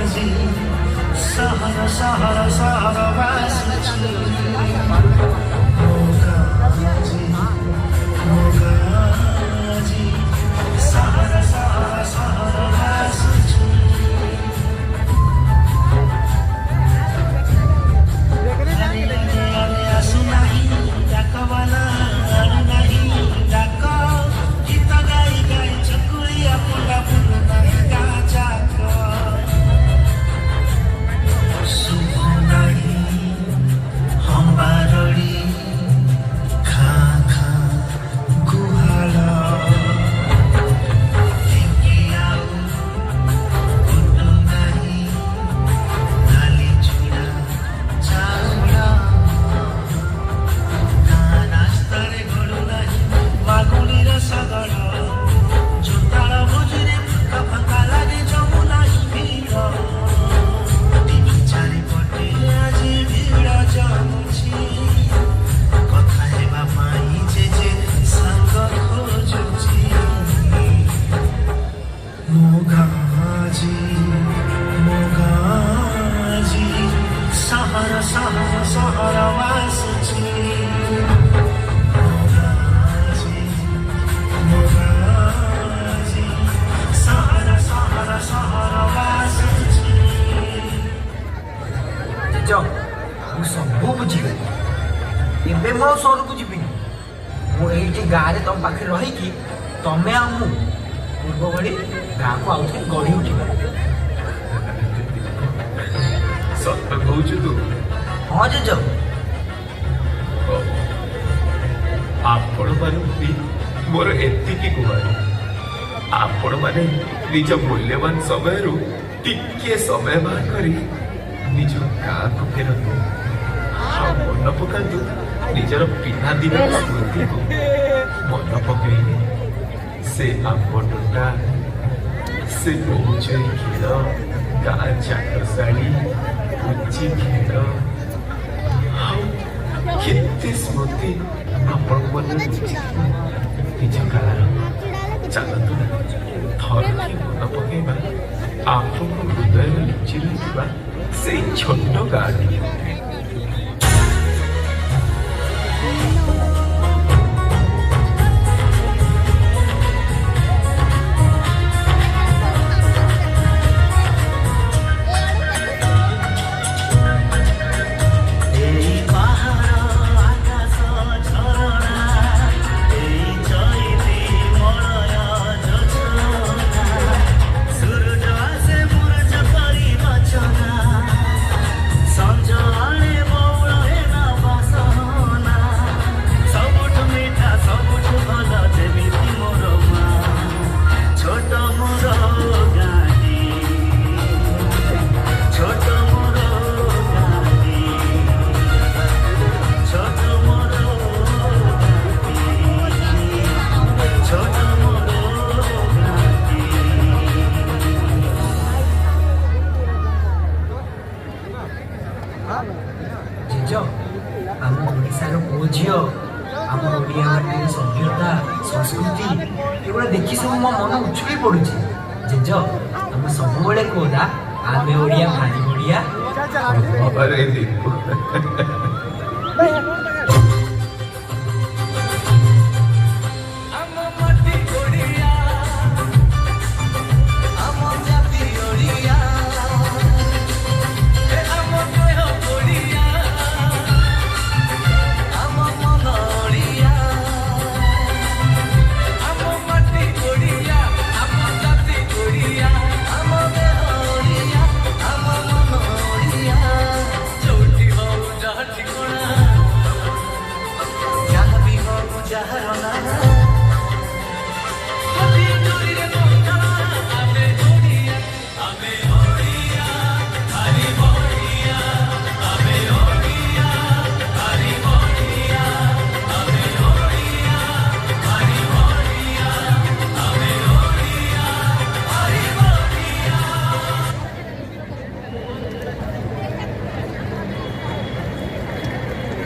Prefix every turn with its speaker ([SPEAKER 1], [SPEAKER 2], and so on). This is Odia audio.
[SPEAKER 1] सहर सहर सहर बासी सहर सहर सहर बासी आसु नहीं डाकवाला नहीं डाक गीत गाई गाई चकुलिया पुला पुल नहीं गाजाक शुभ नहीं हम बारड़ी खा खा गुहाल सहर सहर सहर बासी सहर सहर सहर बासी
[SPEAKER 2] ମୁଁ ସବୁ ବୁଝିଗଲି। ଏବେ ମୁଁ ଆଉ ସହରକୁ ଯିବିନି। ମୁଁ ଏଇଠି ଗାଁରେ ତମ ପାଖରେ ରହିକି ତମେ ଆଉ ମୁଁ ପୂର୍ବ ଭଳି ଗାଁକୁ ଆଉଥରେ ଗଢ଼ି ଉଠିବା।
[SPEAKER 3] ସତ କହୁଛୁ ତୁ?
[SPEAKER 2] ହଁ ଜେଜ।
[SPEAKER 3] ଆପଣମାନଙ୍କୁ ମୋର ଏତିକି ଗୁହାରି, ଆପଣମାନେ ନିଜ ମୂଲ୍ୟବାନ ସମୟରୁ ଟିକେ ସମୟ ବାହାର କରି ନିଜ ଗାଁକୁ ଫେରନ୍ତୁ ଆଉ ମନ ପକାନ୍ତୁ ନିଜର ପିଲାଦିନର ସ୍ମୃତିକୁ। ମନ ପକେଇଲେ ସେ ଆମ୍ବ ଟୋଟା, ସେ ବୋହୁଚୋଇ ଖେଳ, ଗାଁ ଚାଟଶାଳୀ, ପୁଚି ଖେଳ ଆଉ କେତେ ସ୍ମୃତି ଆପଣଙ୍କ ମନରେ ନିଜ ଗାଁର। ଚାଲନ୍ତୁ ନା ଥରକେ ମନ ପକେଇବା ଆପଣଙ୍କ ହୃଦୟରେ ଲୁଚି ରହିଥିବା ସେଇ ଛୋଟ ଗାଁଟି।
[SPEAKER 2] ଆମ ଓଡ଼ିଶାର ପୁଅ ଝିଅ, ଆମ ଓଡ଼ିଆ ମାଟିର ସଭ୍ୟତା ସଂସ୍କୃତି ଏଗୁଡ଼ା ଦେଖି ସବୁ ମୋ ମନ ଉଛୁଳି ପଡ଼ୁଛି। ଜେଜ ଆମେ ସବୁବେଳେ କହୁନା ଆମେ ଓଡ଼ିଆ ଭାରି ବଢ଼ିଆ।